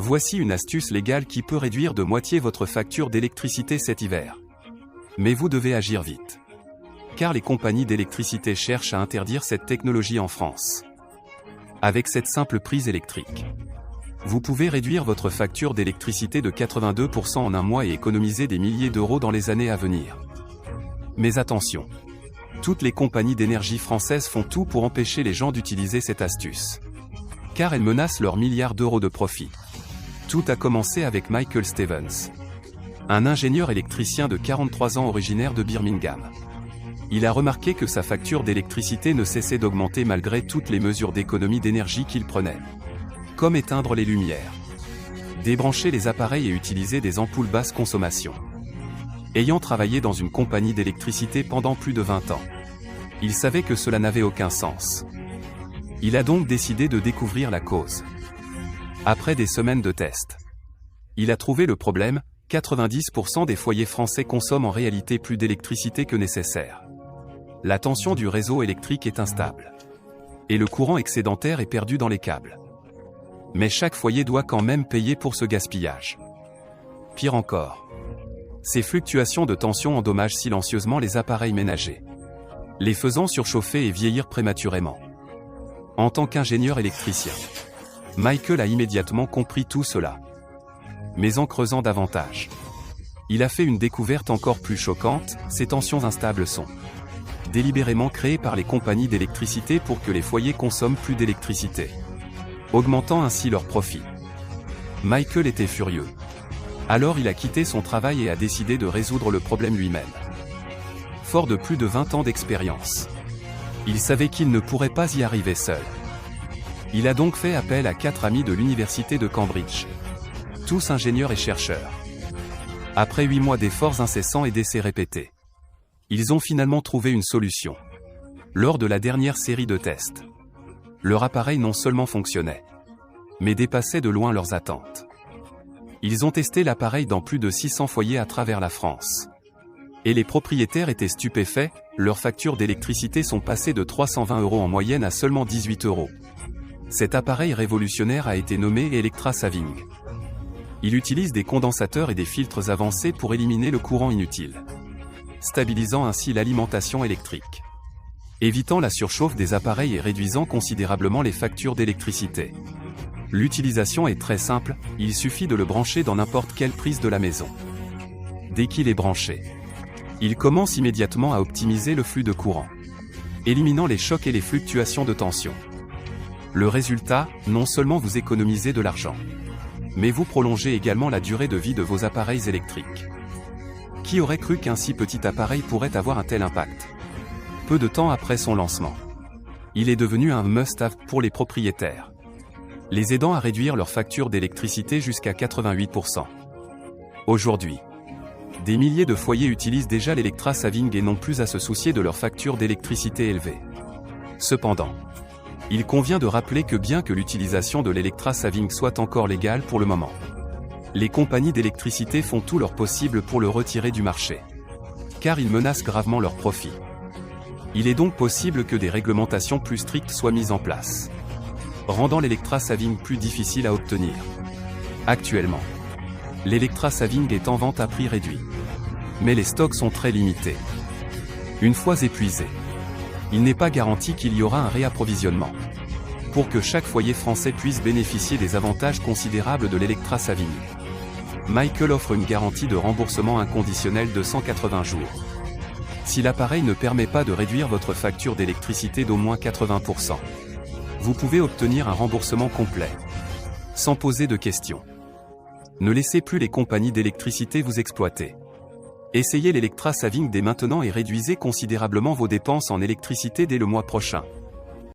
Voici une astuce légale qui peut réduire de moitié votre facture d'électricité cet hiver. Mais vous devez agir vite. Car les compagnies d'électricité cherchent à interdire cette technologie en France. Avec cette simple prise électrique, vous pouvez réduire votre facture d'électricité de 82% en un mois et économiser des milliers d'euros dans les années à venir. Mais attention, toutes les compagnies d'énergie françaises font tout pour empêcher les gens d'utiliser cette astuce. Car elles menacent leurs milliards d'euros de profit. Tout a commencé avec Michael Stevens, un ingénieur électricien de 43 ans originaire de Birmingham. Il a remarqué que sa facture d'électricité ne cessait d'augmenter malgré toutes les mesures d'économie d'énergie qu'il prenait. Comme éteindre les lumières, débrancher les appareils et utiliser des ampoules basse consommation. Ayant travaillé dans une compagnie d'électricité pendant plus de 20 ans, il savait que cela n'avait aucun sens. Il a donc décidé de découvrir la cause. Après des semaines de tests, il a trouvé le problème: 90% des foyers français consomment en réalité plus d'électricité que nécessaire. La tension du réseau électrique est instable. Et le courant excédentaire est perdu dans les câbles. Mais chaque foyer doit quand même payer pour ce gaspillage. Pire encore, ces fluctuations de tension endommagent silencieusement les appareils ménagers, les faisant surchauffer et vieillir prématurément. En tant qu'ingénieur électricien, Michael a immédiatement compris tout cela. Mais en creusant davantage, il a fait une découverte encore plus choquante: ces tensions instables sont délibérément créées par les compagnies d'électricité pour que les foyers consomment plus d'électricité, augmentant ainsi leurs profits. Michael était furieux. Alors il a quitté son travail et a décidé de résoudre le problème lui-même. Fort de plus de 20 ans d'expérience, il savait qu'il ne pourrait pas y arriver seul. Il a donc fait appel à 4 amis de l'université de Cambridge, tous ingénieurs et chercheurs. Après 8 mois d'efforts incessants et d'essais répétés, ils ont finalement trouvé une solution. Lors de la dernière série de tests, leur appareil non seulement fonctionnait, mais dépassait de loin leurs attentes. Ils ont testé l'appareil dans plus de 600 foyers à travers la France. Et les propriétaires étaient stupéfaits: leurs factures d'électricité sont passées de 320 € en moyenne à seulement 18 €. Cet appareil révolutionnaire a été nommé Electra Saving. Il utilise des condensateurs et des filtres avancés pour éliminer le courant inutile, stabilisant ainsi l'alimentation électrique, évitant la surchauffe des appareils et réduisant considérablement les factures d'électricité. L'utilisation est très simple, il suffit de le brancher dans n'importe quelle prise de la maison. Dès qu'il est branché, il commence immédiatement à optimiser le flux de courant, éliminant les chocs et les fluctuations de tension. Le résultat: non seulement vous économisez de l'argent, mais vous prolongez également la durée de vie de vos appareils électriques. Qui aurait cru qu'un si petit appareil pourrait avoir un tel impact? Peu de temps après son lancement, il est devenu un must-have pour les propriétaires, les aidant à réduire leur facture d'électricité jusqu'à 88%. Aujourd'hui, des milliers de foyers utilisent déjà l'Electra Saving et n'ont plus à se soucier de leur facture d'électricité élevée. Cependant, il convient de rappeler que bien que l'utilisation de l'Electra Saving soit encore légale pour le moment, les compagnies d'électricité font tout leur possible pour le retirer du marché, car il menace gravement leurs profits. Il est donc possible que des réglementations plus strictes soient mises en place, rendant l'Electra Saving plus difficile à obtenir. Actuellement, l'Electra Saving est en vente à prix réduit, mais les stocks sont très limités. Une fois épuisés, il n'est pas garanti qu'il y aura un réapprovisionnement. Pour que chaque foyer français puisse bénéficier des avantages considérables de l'Electra Saving, Michael offre une garantie de remboursement inconditionnel de 180 jours. Si l'appareil ne permet pas de réduire votre facture d'électricité d'au moins 80%, vous pouvez obtenir un remboursement complet, sans poser de questions. Ne laissez plus les compagnies d'électricité vous exploiter. Essayez l'Electra Saving dès maintenant et réduisez considérablement vos dépenses en électricité dès le mois prochain.